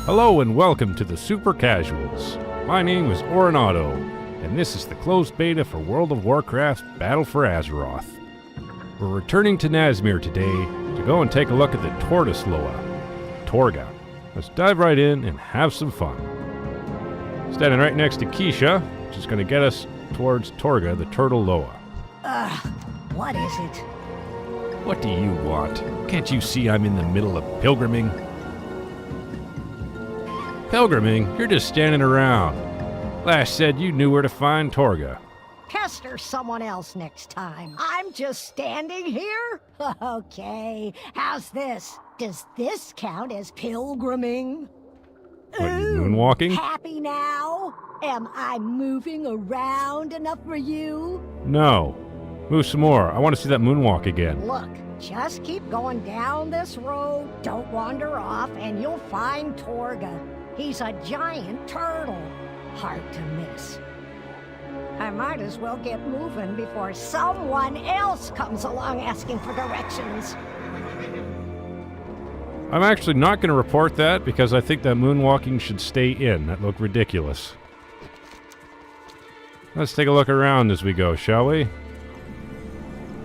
Hello and welcome to the Super Casuals. My name is Auronado, and this is the closed beta for World of Warcraft's Battle for Azeroth. We're returning to Nazmir today to go and take a look at the Tortoise Loa, Torga. Let's dive right in and have some fun. Standing right next to Keisha, which is going to get us towards Torga, the Turtle Loa. What is it? What do you want? Can't you see I'm in the middle of pilgriming? Pilgriming? You're just standing around. Last said you knew where to find Torga. Pester someone else next time. I'm just standing here? Okay, how's this? Does this count as pilgriming? What, are you moonwalking? Happy now? Am I moving around enough for you? No. Move some more. I want to see that moonwalk again. Look, just keep going down this road, don't wander off, and you'll find Torga. He's a giant turtle. Hard to miss. I might as well get moving before someone else comes along asking for directions. I'm actually not going to report that because I think that moonwalking should stay in. That looked ridiculous. Let's take a look around as we go, shall we?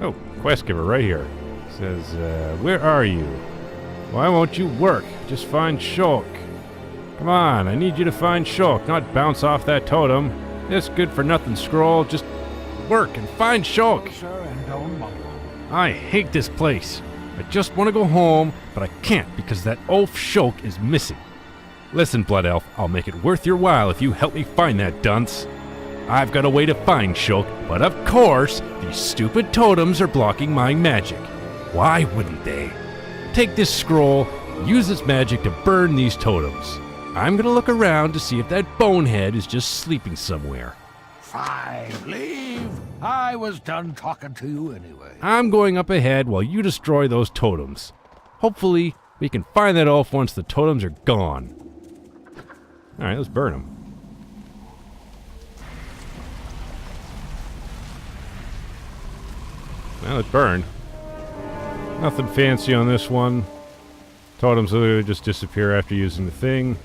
Oh, quest giver right here. Says, where are you? Why won't you work? Just find Shulk. Come on, I need you to find Shulk, not bounce off that totem. This good-for-nothing scroll, just work and find Shulk. I hate this place. I just want to go home, but I can't because that oaf Shulk is missing. Listen, Blood Elf, I'll make it worth your while if you help me find that dunce. I've got a way to find Shulk, but of course, these stupid totems are blocking my magic. Why wouldn't they? Take this scroll, use its magic to burn these totems. I'm gonna look around to see if that bonehead is just sleeping somewhere. Fine, leave. I was done talking to you anyway. I'm going up ahead while you destroy those totems. Hopefully, we can find that elf once the totems are gone. Alright, let's burn them. Well, it's burned. Nothing fancy on this one. Totems literally just disappear after using the thing.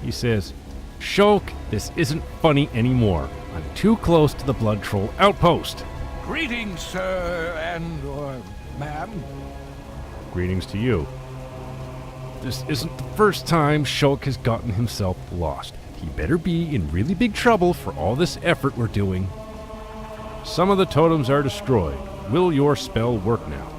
He says, Shulk, this isn't funny anymore. I'm too close to the Blood Troll outpost. Greetings, sir, or ma'am. Greetings to you. This isn't the first time Shulk has gotten himself lost. He better be in really big trouble for all this effort we're doing. Some of the totems are destroyed. Will your spell work now?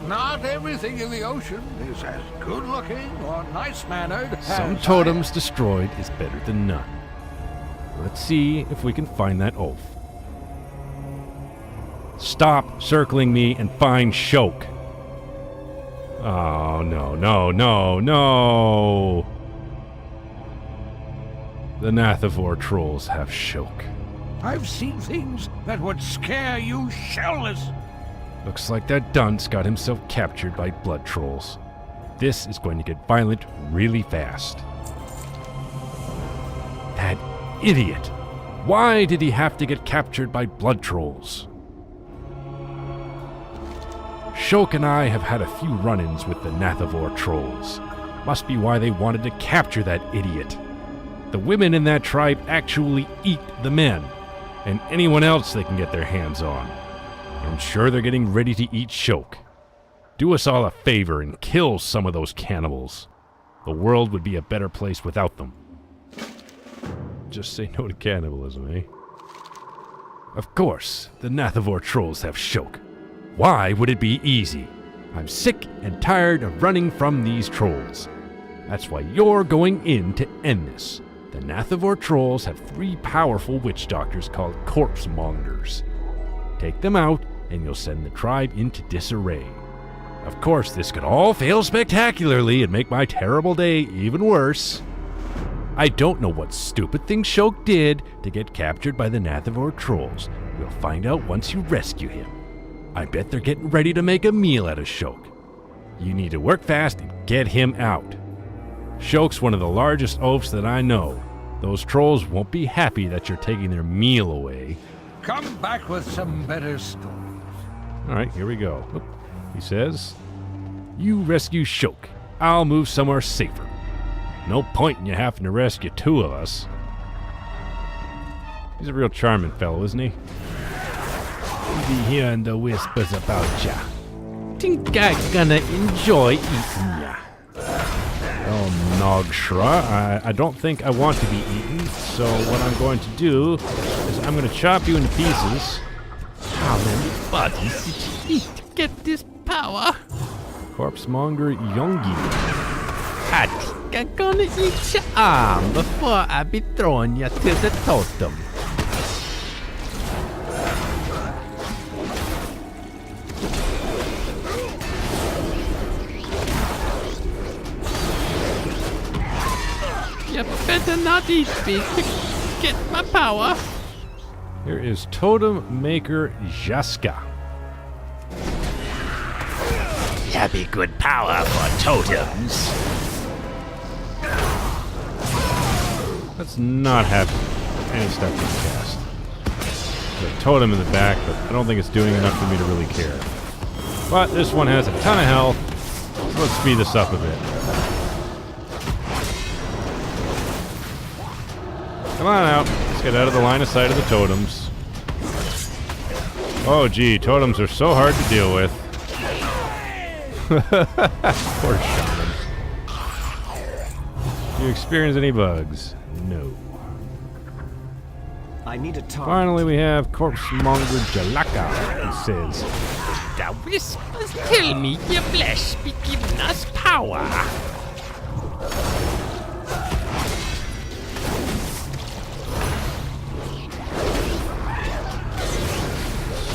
Not everything in the ocean is as good-looking or nice-mannered as Some totems destroyed is better than none. Let's see if we can find that oaf. Stop circling me and find Shulk. Oh, no, no, no, no! The Nazmir trolls have Shulk. I've seen things that would scare you shellless. Looks like that dunce got himself captured by blood trolls. This is going to get violent really fast. That idiot! Why did he have to get captured by blood trolls? Shulk and I have had a few run-ins with the Nazmir trolls. Must be why they wanted to capture that idiot. The women in that tribe actually eat the men, and anyone else they can get their hands on. I'm sure they're getting ready to eat Shulk. Do us all a favor and kill some of those cannibals. The world would be a better place without them. Just say no to cannibalism, eh? Of course, the Nazmir trolls have Shulk. Why would it be easy? I'm sick and tired of running from these trolls. That's why you're going in to end this. The Nazmir trolls have 3 powerful witch doctors called corpse mongers. Take them out, and you'll send the tribe into disarray. Of course, this could all fail spectacularly and make my terrible day even worse. I don't know what stupid thing Shulk did to get captured by the Nazmir trolls. We'll find out once you rescue him. I bet they're getting ready to make a meal out of Shulk. You need to work fast and get him out. Shulk's one of the largest oafs that I know. Those trolls won't be happy that you're taking their meal away. Come back with some better stories. Alright, here we go. He says, you rescue Shulk. I'll move somewhere safer. No point in you having to rescue two of us. He's a real charming fellow, isn't he? Be hearing the whispers about ya. Think I gonna enjoy eating ya. Oh, Nogshra, I don't think I want to be eaten, so what I'm going to do is I'm going to chop you into pieces. How many bodies did you eat to get this power? Corpsemonger Youngie. I think I'm gonna eat your arm before I be throwing you to the totem. You better not eat me to get my power. Here is Totem Maker Jaska. Yeah, be good power for totems. Let's not have any stuff to cast. There's a totem in the back, but I don't think it's doing enough for me to really care. But this one has a ton of health, so let's speed this up a bit. Come on out. Let's get out of the line of sight of the totems. Oh gee, totems are so hard to deal with. Poor shaman. You experience any bugs? No. I need a target. Finally, we have Corpsemonger Jalaka, who says, The whispers tell me your flesh be giving us power.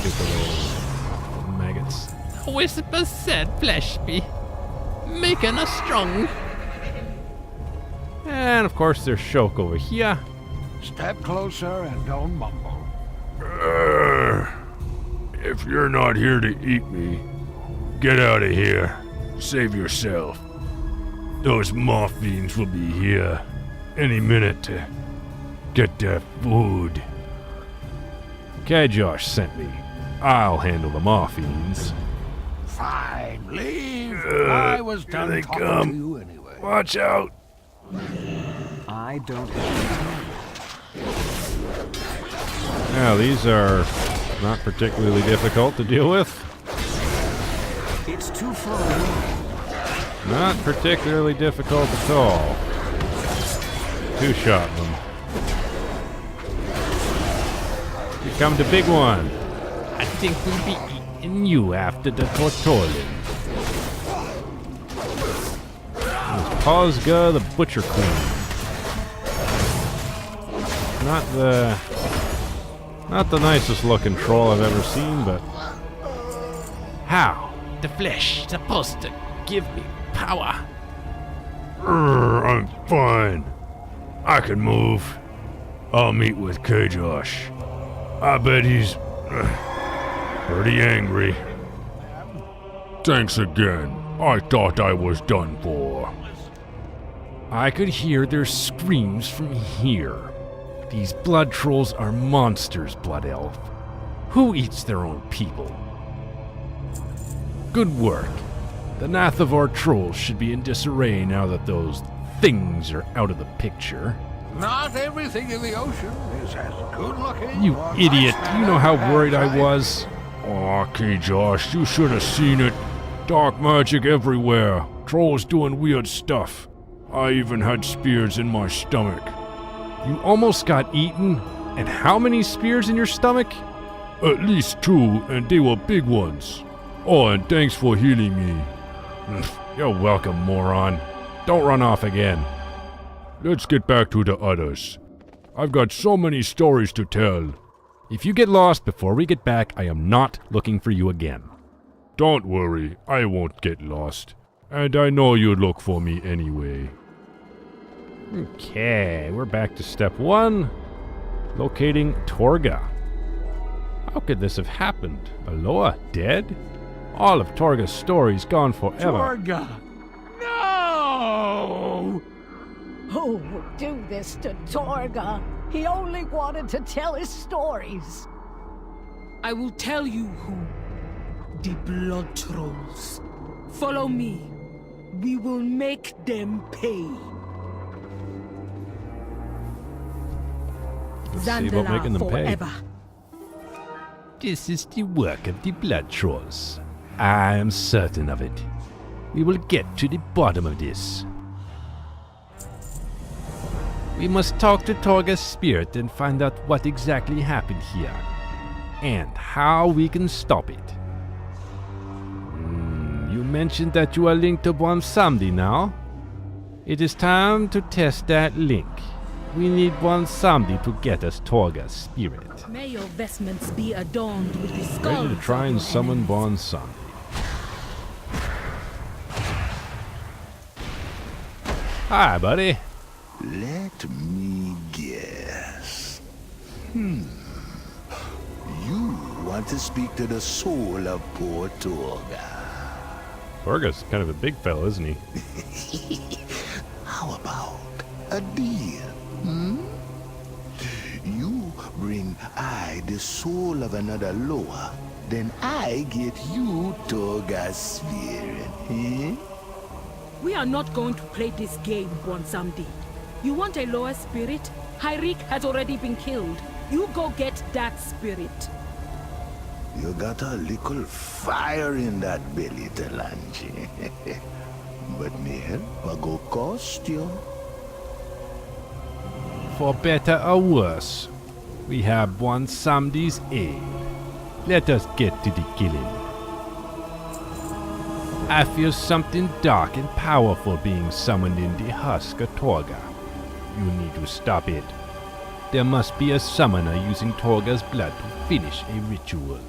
stupid little maggots. The whispers said flesh be making us strong. And of course, there's Shok over here. Step closer and don't mumble. If you're not here to eat me, get out of here. Save yourself. Those moth fiends will be here any minute to get their food. Okay, Josh sent me. I'll handle the morphines. Fine, leave. I was here done they talking come. to you anyway. Watch out. I don't have Now, these are not particularly difficult to deal with. time. It's too far away. Not particularly difficult at all. Two-shot them. Here comes the big one. I think we'll be eating you after the tortolin. Pozga the Butcher Queen. Not the nicest looking troll I've ever seen, but How? The flesh supposed to give me power. I'm fine. I can move. I'll meet with K-Josh. I bet he's pretty angry. Thanks again. I thought I was done for. I could hear their screams from here. These blood trolls are monsters, Blood Elf. Who eats their own people? Good work. The Nathavor trolls should be in disarray now that those things are out of the picture. Not everything in the ocean is as good looking. You or idiot, nice do you know how mannered worried as I was? Aw, K-Josh, you should have seen it. Dark magic everywhere. Trolls doing weird stuff. I even had spears in my stomach. You almost got eaten? And how many spears in your stomach? At least 2, and they were big ones. Oh, and thanks for healing me. You're welcome, moron. Don't run off again. Let's get back to the others. I've got so many stories to tell. If you get lost before we get back, I am not looking for you again. Don't worry, I won't get lost. And I know you'd look for me anyway. Okay, we're back to step 1. Locating Torga. How could this have happened? Aloha dead? All of Torga's stories gone forever. Torga! No! Who would do this to Torga? He only wanted to tell his stories. I will tell you who. The blood trolls. Follow me. We will make them pay. Let's see about making them pay. forever. This is the work of the blood trolls. I am certain of it. We will get to the bottom of this. We must talk to Torga's spirit and find out what exactly happened here, and how we can stop it. You mentioned that you are linked to Bwonsamdi now. It is time to test that link. We need Bwonsamdi to get us Torga's spirit. May your vestments be adorned with the skulls. Ready to try of and your summon enemies. Bwonsamdi. Hi, buddy. Let me guess. You want to speak to the soul of poor Torga. Torga's kind of a big fellow, isn't he? How about a deal? You bring I the soul of another lower, then I get you Torga's spirit, eh? We are not going to play this game, Bwonsamdi. You want a lower spirit? Hyrik has already been killed. You go get that spirit. You got a little fire in that belly, Talanji. But me help a go cost you. For better or worse, we have Bwonsamdi's aid. Let us get to the killing. I feel something dark and powerful being summoned in the husk of Torga. You need to stop it. There must be a summoner using Torga's blood to finish a ritual.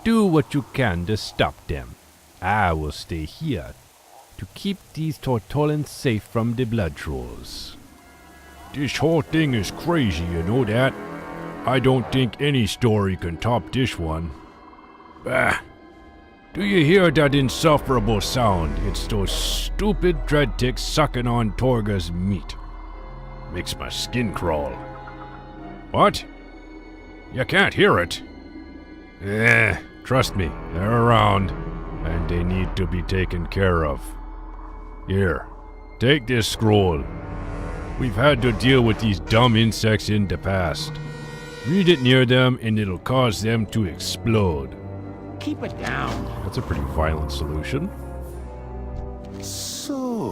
Do what you can to stop them. I will stay here to keep these Tortolans safe from the blood trolls. This whole thing is crazy, you know that? I don't think any story can top this one. Bah! Do you hear that insufferable sound? It's those stupid dread ticks sucking on Torga's meat. Makes my skin crawl. What? You can't hear it? Trust me, they're around, and they need to be taken care of. Here, take this scroll. We've had to deal with these dumb insects in the past. Read it near them and it'll cause them to explode. Keep it down. That's a pretty violent solution. So,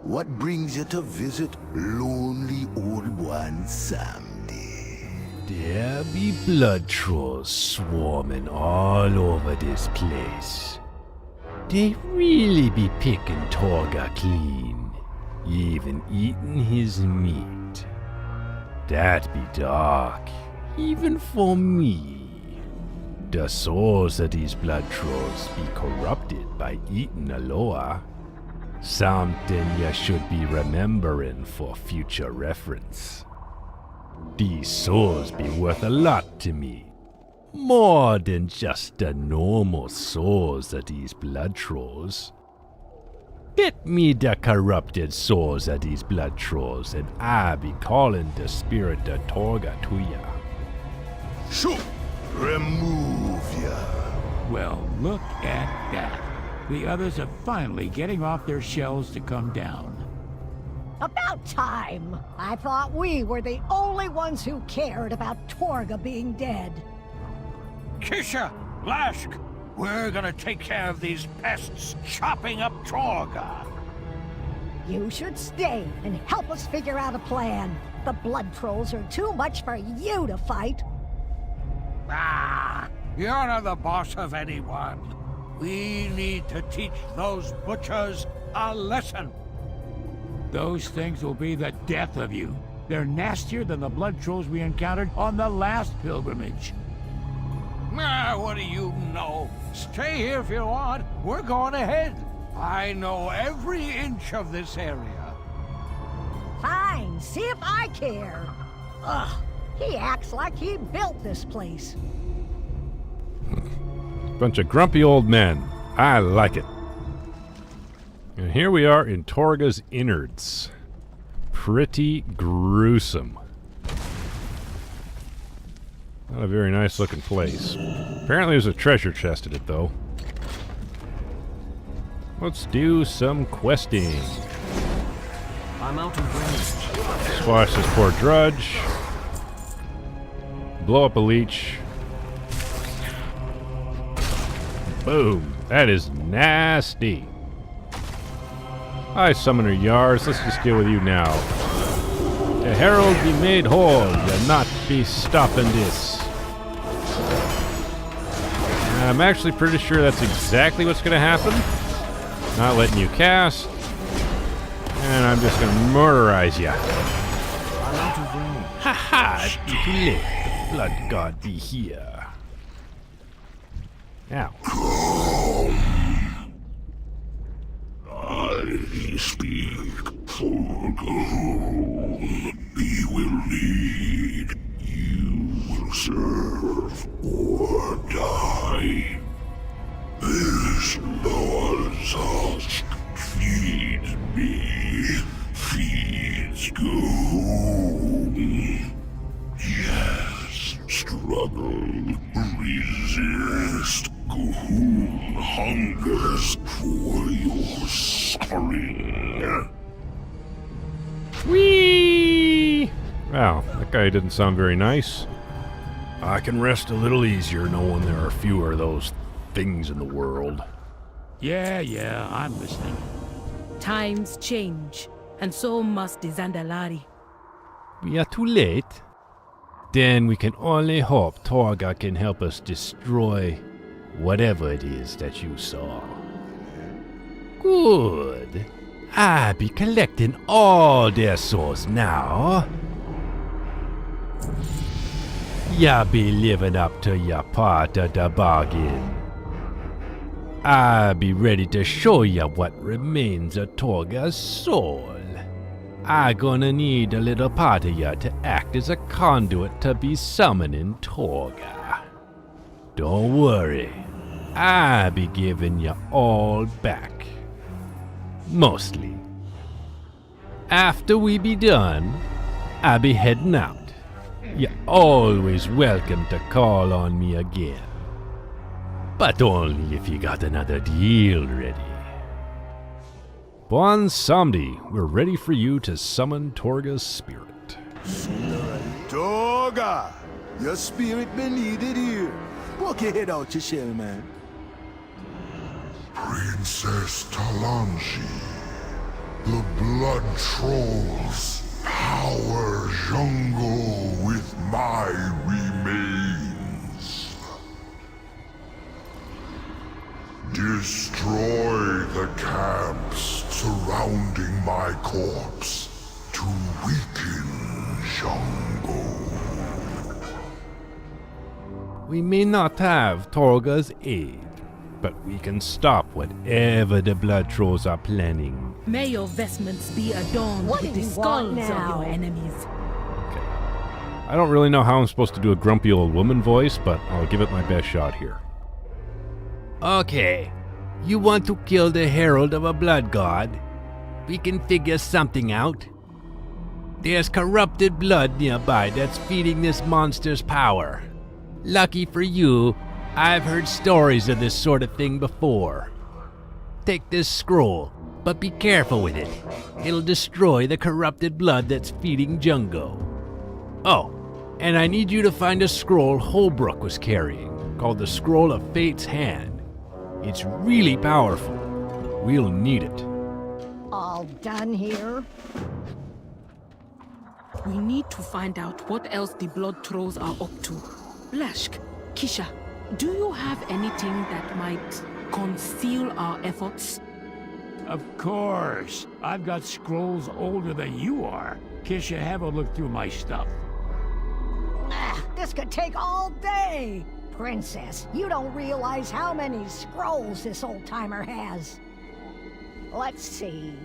what brings you to visit lonely old Bwonsamdi? There be blood trolls swarming all over this place. They really be picking Torga clean, even eating his meat. That be dark, even for me. The souls of these blood trolls be corrupted by eating Aloha. Something you should be remembering for future reference. These souls be worth a lot to me. More than just the normal souls of these blood trolls. Get me the corrupted souls of these blood trolls and I be calling the spirit of Torga to ya. Shoot! Remove ya. Well, look at that. The others are finally getting off their shells to come down. About time. I thought we were the only ones who cared about Torga being dead. Kisha, Lashk, we're gonna take care of these pests chopping up Torga. You should stay and help us figure out a plan. The blood trolls are too much for you to fight. Ah, you're not the boss of anyone. We need to teach those butchers a lesson. Those things will be the death of you. They're nastier than the blood trolls we encountered on the last pilgrimage. Ah, what do you know? Stay here if you want. We're going ahead. I know every inch of this area. Fine, see if I care. Ugh, he acts like he built this place. Bunch of grumpy old men. I like it. And here we are in Torga's innards. Pretty gruesome. Not a very nice looking place. Apparently there's a treasure chest in it though. Let's do some questing. I'm out of range. Squash this poor drudge. blow up a leech. Boom. That is nasty. Hi, Summoner Yars. Let's just deal with you now. The Herald be made whole. You'll not be stopping this. I'm actually pretty sure that's exactly what's going to happen. Not letting you cast. And I'm just going to murderize you. Haha, too late. The blood god be here. Now. I speak for whom he will lead. You will serve or die. This Lord's husk feeds me, feeds Goom. Yes, struggle, resist. Goom hungers for your suffering. Whee! Wow, that guy didn't sound very nice. I can rest a little easier knowing there are fewer of those things in the world. Yeah, I'm listening. Times change, and so must the Zandalari. We are too late. Then we can only hope Torga can help us destroy whatever it is that you saw. Good. I be collecting all their souls now. Ya be living up to your part of the bargain. I be ready to show ya what remains of Torga's soul. I gonna need a little part of ya to act as a conduit to be summoning Torga. Don't worry, I be giving ya all back. Mostly. After we be done, I be heading out. You're always welcome to call on me again. But only if you got another deal ready. Bon Samdi, we're ready for you to summon Torga's spirit. Torga, your spirit been needed here. Poke your head out your shell, man. Princess Talanji, the blood trolls power jungle with my remains. Destroy the camps surrounding my corpse to weaken jungle. We may not have Torga's aid, but we can stop whatever the blood trolls are planning. May your vestments be adorned What with do the you skulls want of now? your enemies. Okay. I don't really know how I'm supposed to do a grumpy old woman voice, but I'll give it my best shot here. Okay, you want to kill the herald of a blood god? We can figure something out. There's corrupted blood nearby that's feeding this monster's power. Lucky for you, I've heard stories of this sort of thing before. Take this scroll, but be careful with it. It'll destroy the corrupted blood that's feeding Jungo. Oh, and I need you to find a scroll Holbrook was carrying, called the Scroll of Fate's Hand. It's really powerful. We'll need it. All done here? We need to find out what else the blood trolls are up to. Blashk, Kisha, do you have anything that might conceal our efforts? Of course. I've got scrolls older than you are. Kisha, have a look through my stuff. This could take all day. Princess, you don't realize how many scrolls this old-timer has. Let's see.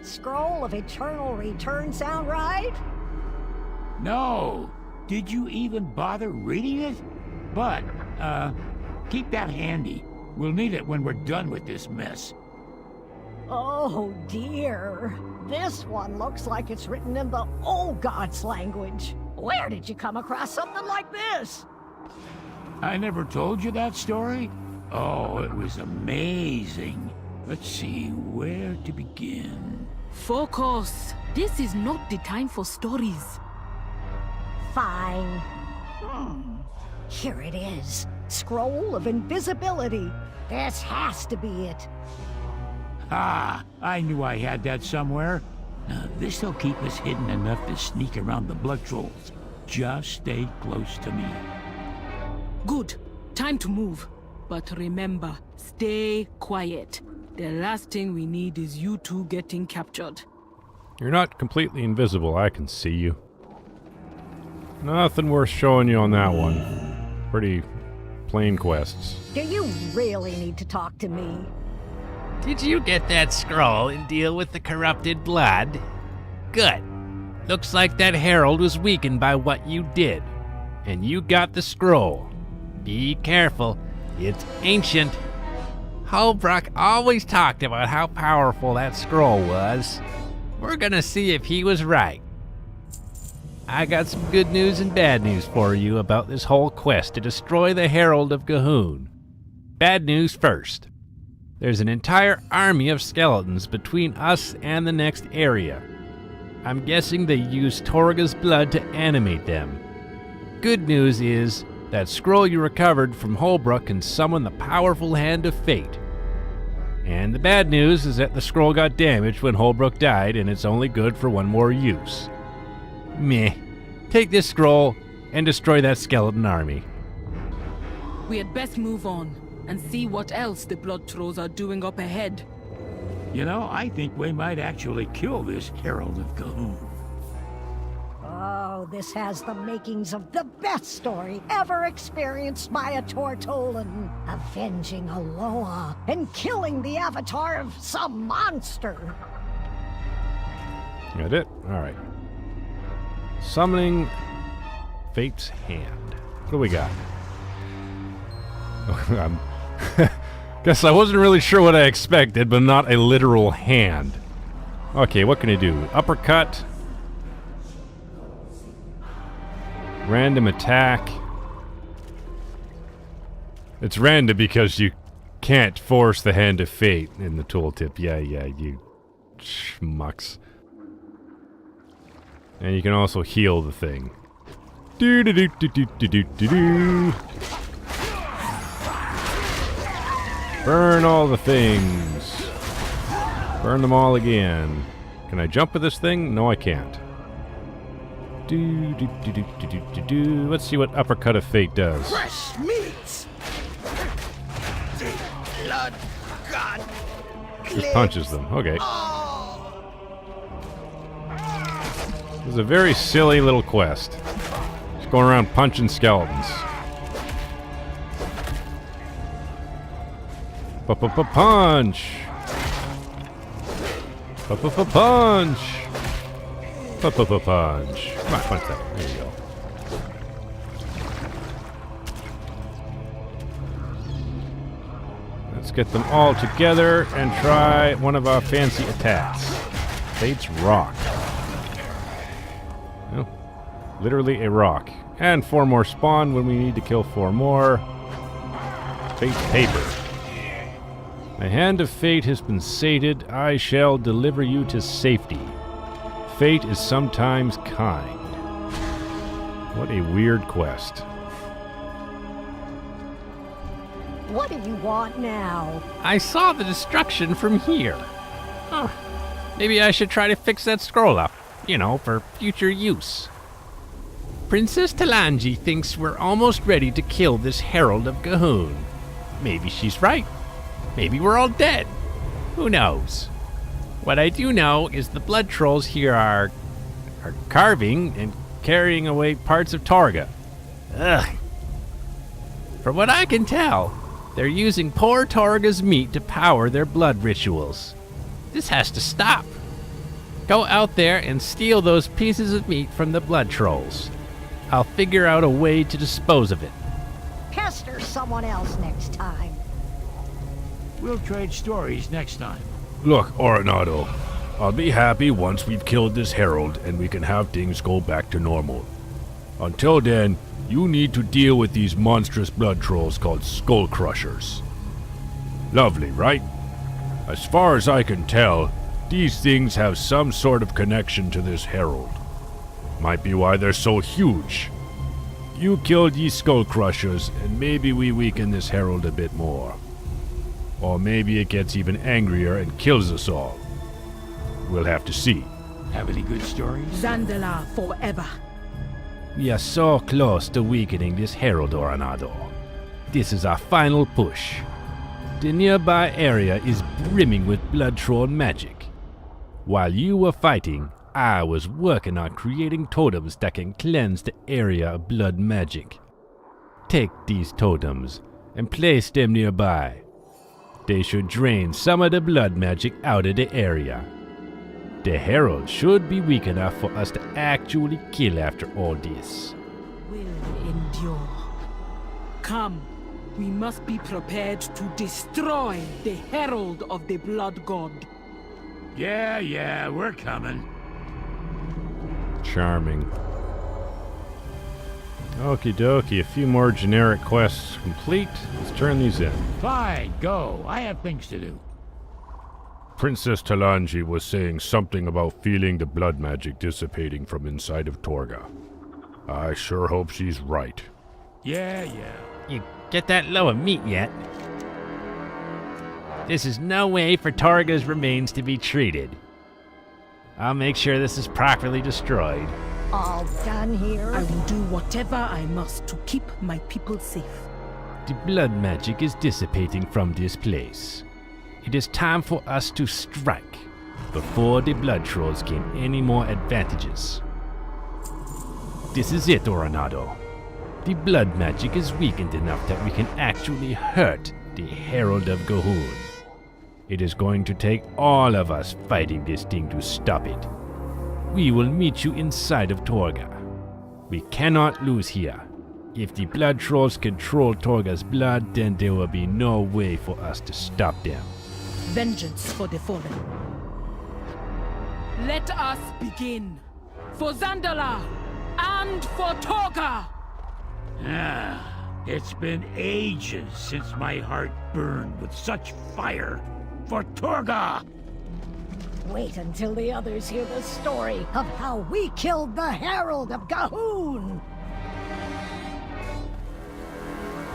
Scroll of Eternal Return sound right? No. Did you even bother reading it? But, keep that handy. We'll need it when we're done with this mess. Oh dear. This one looks like it's written in the old god's language. Where did you come across something like this? I never told you that story? Oh, it was amazing. Let's see, where to begin? Focus. This is not the time for stories. Fine. Here it is. Scroll of invisibility. This has to be it. Ah, I knew I had that somewhere. Now, this'll keep us hidden enough to sneak around the blood trolls. Just stay close to me. Good. Time to move. But remember, stay quiet. The last thing we need is you two getting captured. You're not completely invisible. I can see you. Nothing worth showing you on that one. Pretty plain quests. Do you really need to talk to me? Did you get that scroll and deal with the corrupted blood? Good. Looks like that herald was weakened by what you did. And you got the scroll. Be careful. It's ancient. Holbrook always talked about how powerful that scroll was. We're gonna see if he was right. I got some good news and bad news for you about this whole quest to destroy the Herald of G'huun. Bad news first. There's an entire army of skeletons between us and the next area. I'm guessing they used Torga's blood to animate them. Good news is, that scroll you recovered from Holbrook can summon the powerful Hand of Fate. And the bad news is that the scroll got damaged when Holbrook died and it's only good for one more use. Meh. Take this scroll and destroy that skeleton army. We had best move on and see what else the blood trolls are doing up ahead. You know, I think we might actually kill this Herald of G'huun. Oh, this has the makings of the best story ever experienced by a Tortolan. Avenging Aloha and killing the avatar of some monster. Got it? Alright. Summoning Fate's Hand. What do we got? Guess I wasn't really sure what I expected, but not a literal hand. Okay, what can I do? Uppercut. Random attack. It's random because you can't force the Hand of Fate in the tooltip. Yeah, you schmucks. And you can also heal the thing. Do-do-do-do-do-do-do-do. Burn all the things. Burn them all again. Can I jump with this thing? No, I can't. Do-do-do-do-do-do-do. Let's see what Uppercut of Fate does. Fresh meats! Blood god! Just punches them. Okay. This is a very silly little quest. Just going around punching skeletons. Punch! Punch! Punch! Come on, punch that. There you go. Let's get them all together and try one of our fancy attacks. Fate's Rock. Oh, literally a rock. And 4 more spawn when we need to kill 4 more. Fate's Paper. The Hand of Fate has been sated. I shall deliver you to safety. Fate is sometimes kind. What a weird quest. What do you want now? I saw the destruction from here. Huh. Maybe I should try to fix that scroll up. You know, for future use. Princess Talanji thinks we're almost ready to kill this Herald of G'huun. Maybe she's right. Maybe we're all dead. Who knows? What I do know is the blood trolls here are carving and carrying away parts of Torga. Ugh. From what I can tell, they're using poor Torga's meat to power their blood rituals. This has to stop. Go out there and steal those pieces of meat from the blood trolls. I'll figure out a way to dispose of it. Pester someone else next time. We'll trade stories next time. Look, Auronado, I'll be happy once we've killed this herald and we can have things go back to normal. Until then, you need to deal with these monstrous blood trolls called Skull Crushers. Lovely, right? As far as I can tell, these things have some sort of connection to this herald. Might be why they're so huge. You killed these skull crushers, and maybe we weaken this herald a bit more. Or maybe it gets even angrier and kills us all. We'll have to see. Have any good stories? Zandala forever. We are so close to weakening this herald, Auronado. This is our final push. The nearby area is brimming with blood troll magic. While you were fighting, I was working on creating totems that can cleanse the area of blood magic. Take these totems and place them nearby. They should drain some of the blood magic out of the area. The herald should be weak enough for us to actually kill after all this. Will endure. Come, we must be prepared to destroy the herald of the blood god. Yeah, we're coming. Charming. Okie dokie, a few more generic quests complete. Let's turn these in. Fine, go. I have things to do. Princess Talanji was saying something about feeling the blood magic dissipating from inside of Torga. I sure hope she's right. Yeah. You get that low of meat yet? This is no way for Torga's remains to be treated. I'll make sure this is properly destroyed. All done here? I will do whatever I must to keep my people safe. The blood magic is dissipating from this place. It is time for us to strike before the blood trolls gain any more advantages. This is it, Auronado. The blood magic is weakened enough that we can actually hurt the Herald of Gahun. It is going to take all of us fighting this thing to stop it. We will meet you inside of Torga. We cannot lose here. If the blood trolls control Torga's blood, then there will be no way for us to stop them. Vengeance for the fallen. Let us begin. For Zandala and for Torga! It's been ages since my heart burned with such fire for Torga! Wait until the others hear the story of how we killed the Herald of Gahun!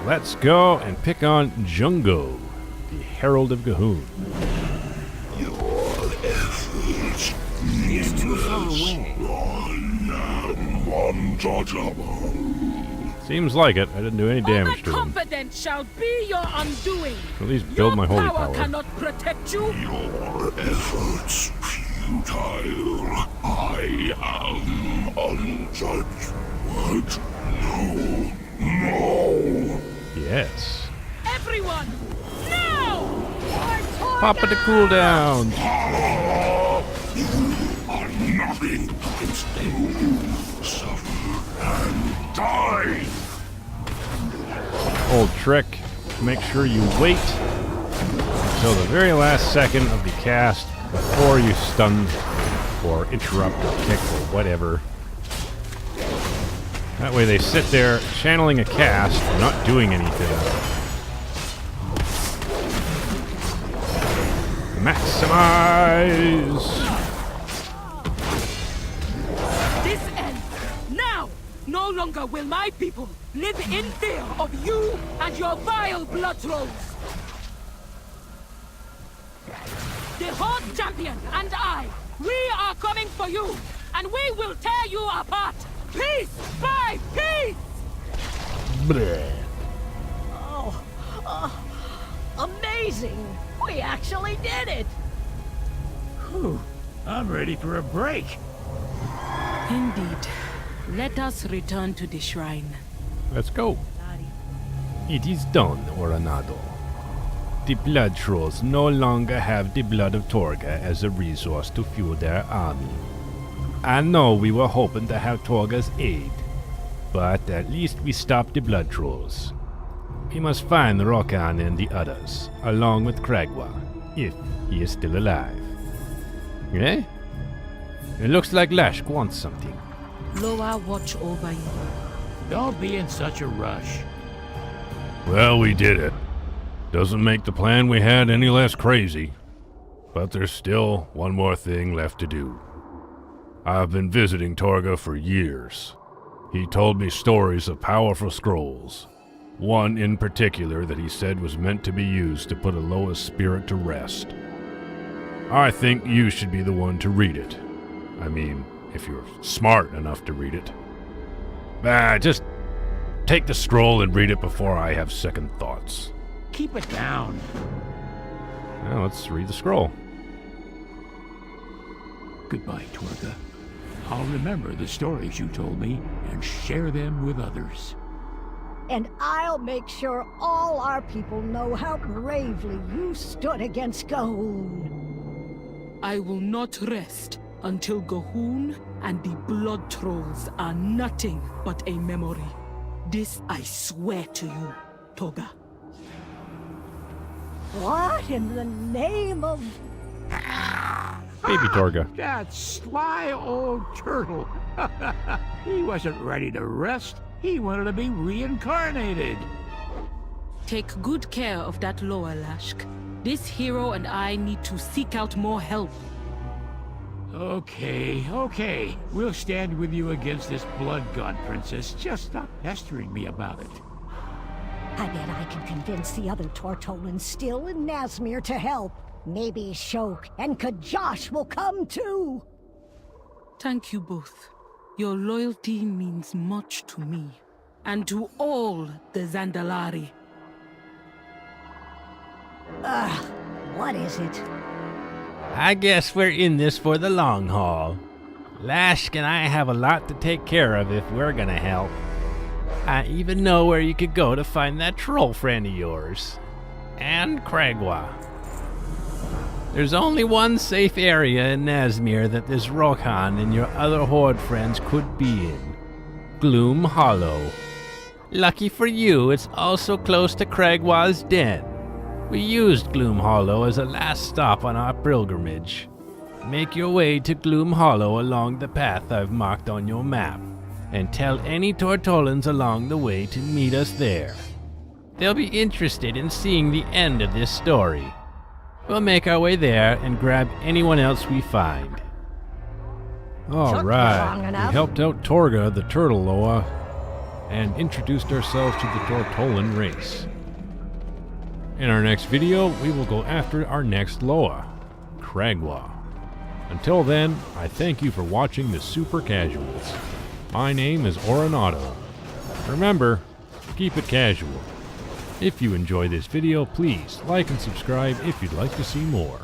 Let's go and pick on Jungo, the Herald of Gahun. Your efforts. He's too far away. I am untouchable. Seems like it. I didn't do any damage to him. Overconfidence shall be your undoing. At least build my holy Your power power. cannot protect you. Your efforts futile. I am untouched. What? No. Yes. Everyone, now! Pop it to cooldown. You are nothing against them. Suffer and die. Old trick. Make sure you wait until the very last second of the cast before you stun or interrupt or kick or whatever. That way they sit there channeling a cast, not doing anything. Maximize! This ends now! No longer will my people live in fear of you and your vile blood trolls! The Horde Champion and I, we are coming for you, and we will tear you apart! Piece by piece! Amazing! We actually did it! Whew, I'm ready for a break. Indeed. Let us return to the shrine. Let's go. It is done, Auronado. The blood trolls no longer have the blood of Torga as a resource to fuel their army. I know we were hoping to have Torga's aid, but at least we stopped the blood trolls. We must find Rokan and the others, along with Kragwa, if he is still alive. Eh? It looks like Lashk wants something. Loa watch over you. Don't be in such a rush. Well, we did it. Doesn't make the plan we had any less crazy. But there's still one more thing left to do. I've been visiting Torga for years. He told me stories of powerful scrolls. One in particular that he said was meant to be used to put a Loa's spirit to rest. I think you should be the one to read it. I mean, if you're smart enough to read it. Just take the scroll and read it before I have second thoughts. Keep it down. Now let's read the scroll. Goodbye, Torga. I'll remember the stories you told me and share them with others. And I'll make sure all our people know how bravely you stood against Gahun. I will not rest until Gahun and the blood trolls are nothing but a memory. This I swear to you, Torga. What in the name of... Baby Torga. That sly old turtle. He wasn't ready to rest. He wanted to be reincarnated. Take good care of that Loa, Lashk. This hero and I need to seek out more help. Okay. We'll stand with you against this blood god princess. Just stop pestering me about it. I bet I can convince the other Tortolans still in Nazmir to help. Maybe Shok and Kajosh will come too. Thank you both. Your loyalty means much to me, and to all the Zandalari. What is it? I guess we're in this for the long haul. Lashk and I have a lot to take care of if we're gonna help. I even know where you could go to find that troll friend of yours. And Cragwa. There's only one safe area in Nazmir that this Rohan and your other Horde friends could be in. Gloom Hollow. Lucky for you, it's also close to Cragwa's den. We used Gloom Hollow as a last stop on our pilgrimage. Make your way to Gloom Hollow along the path I've marked on your map, and tell any Tortolans along the way to meet us there. They'll be interested in seeing the end of this story. We'll make our way there and grab anyone else we find. All Took right. long We enough. helped out Torga, the turtle Loa, and introduced ourselves to the Tortolan race. In our next video, we will go after our next Loa, Cragwa. Until then, I thank you for watching the Super Casuals. My name is Auronado. Remember, keep it casual. If you enjoy this video, please like and subscribe if you'd like to see more.